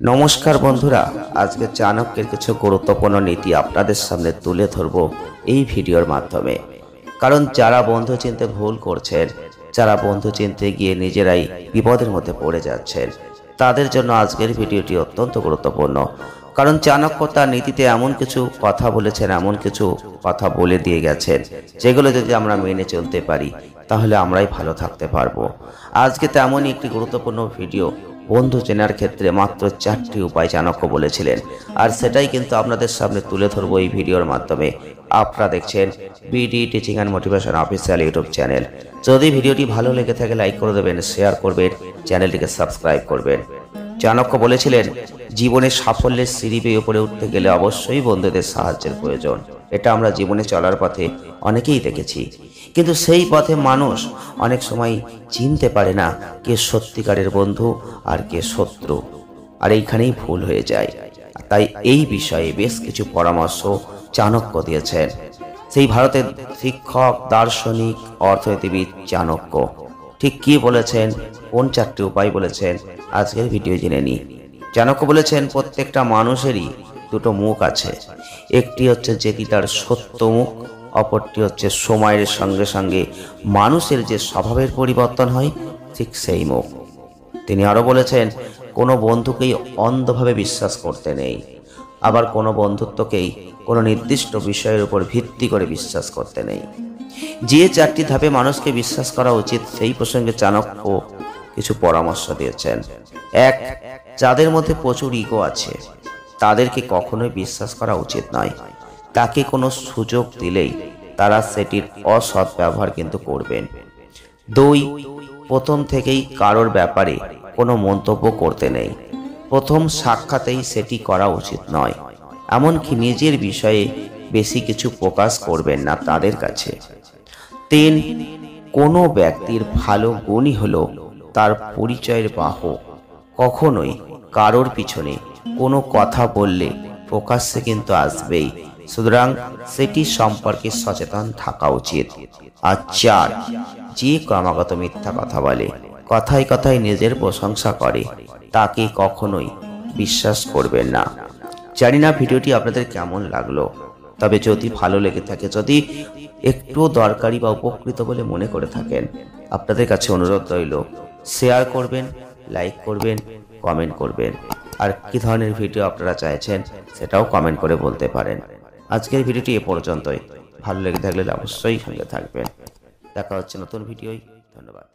নমস্কার বন্ধুরা, আজকে চাণক্যের কিছু গুরুত্বপূর্ণ নীতি আপনাদের সামনে তুলে ধরব এই ভিডিওর মাধ্যমে। কারণ যারা বন্ধু চিনতে ভুল করছেন, যারা বন্ধু চিনতে গিয়ে নিজেরাই বিপদের মধ্যে পড়ে যাচ্ছেন, তাদের জন্য আজকের ভিডিওটি অত্যন্ত গুরুত্বপূর্ণ। কারণ চাণক্য তার নীতিতে এমন কিছু কথা বলেছেন, এমন কিছু কথা বলে দিয়ে গেছেন, যেগুলো যদি আমরা মেনে চলতে পারি তাহলে আমরাই ভালো থাকতে পারবো। আজকে তেমনই একটি গুরুত্বপূর্ণ ভিডিও। বন্ধু চেনার ক্ষেত্রে মাত্র 4টি উপায় চাণক্য বলেছিলেন, আর সেটাই কিন্তু আপনাদের সামনে তুলে ধরবো এই ভিডিওর মাধ্যমে। আপনারা দেখছেন BD teaching and motivation official YouTube channel. যদি ভিডিওটি ভালো লেগে থাকে লাইক করে দেবেন, শেয়ার করবেন, চ্যানেলটিকে সাবস্ক্রাইব করবেন। চাণক্য বলেছিলেন, জীবনের সাফল্যের সিঁড়ি বেয়ে উপরে উঠতে গেলে অবশ্যই বন্ধুদের সাহায্যের প্রয়োজন। এটা আমরা জীবনে চলার পথে অনেকেই দেখেছি, কিন্তু সেই পথে মানুষ অনেক সময় চিনতে পারে না কে সত্যিকারের বন্ধু আর কে শত্রু, আর এইখানেই ভুল হয়ে যায়। তাই এই বিষয়ে বেশ কিছু পরামর্শ চাণক্য দিয়েছেন। সেই ভারতের শিক্ষক, দার্শনিক, অর্থনীতিবিদ চাণক্য ঠিক কি বলেছেন, কোন 4টি উপায় বলেছেন, আজকের ভিডিও জেনে নিই। চাণক্য বলেছেন, প্রত্যেকটা মানুষেরই দুটো মুখ আছে। একটি হচ্ছে যেটি তার সত্য মুখ, অপরটি হচ্ছে সময়ের সঙ্গে সঙ্গে মানুষের যে স্বভাবের পরিবর্তন হয় ঠিক সেই মুখ। তিনি আরো বলেছেন, কোনো বন্ধুকেই অন্ধভাবে বিশ্বাস করতে নেই, আবার কোনো বন্ধুত্বকেই কোনো নির্দিষ্ট বিষয়ের উপর ভিত্তি করে বিশ্বাস করতে নেই। যে 4টি ধাপে মানুষকে বিশ্বাস করা উচিত সেই প্রসঙ্গে চাণক্য কিছু পরামর্শ দিয়েছেন। 1. যাদের মধ্যে প্রচুর ইগো আছে তাদেরকে কখনোই বিশ্বাস করা উচিত নয়। তাকে কোনো সুযোগ দিলেই তারা সেটির অসৎ ব্যবহার কিন্তু করবেন। 2. প্রথম থেকেই কারোর ব্যাপারে কোনো মন্তব্য করতে নেই। প্রথম সাক্ষাতেই সেটি করা উচিত নয়। এমনকি নিজের বিষয়ে বেশি কিছু প্রকাশ করবেন না তাদের কাছে। 3. কোনো ব্যক্তির ভালো গুণই হলো তার পরিচয়ের বাহক। কখনোই কারোর পিছনে কোনো কথা বললে প্রকাশ্যে কিন্তু আসবেই, সুতরাং সেটি সম্পর্কে সচেতন থাকা উচিত। আর 4. যে ক্রমাগত মিথ্যা কথা বলে, কথায় কথায় নিজের প্রশংসা করে, তাকে কখনোই বিশ্বাস করবেন না। জানি না ভিডিওটি আপনাদের কেমন লাগলো, তবে যদি ভালো লেগে থাকে, যদি একটু দরকারি বা উপকৃত বলে মনে করে থাকেন, আপনাদের কাছে অনুরোধ রইল শেয়ার করবেন, লাইক করবেন, কমেন্ট করবেন। আর কি ধরনের ভিডিও আপনারা চাইছেন সেটাও কমেন্ট করে বলতে পারেন। আজকের ভিডিওটি এ পর্যন্তই। ভালো লেগে থাকলে অবশ্যই সঙ্গে থাকবেন। দেখা হচ্ছে নতুন ভিডিওয়। ধন্যবাদ।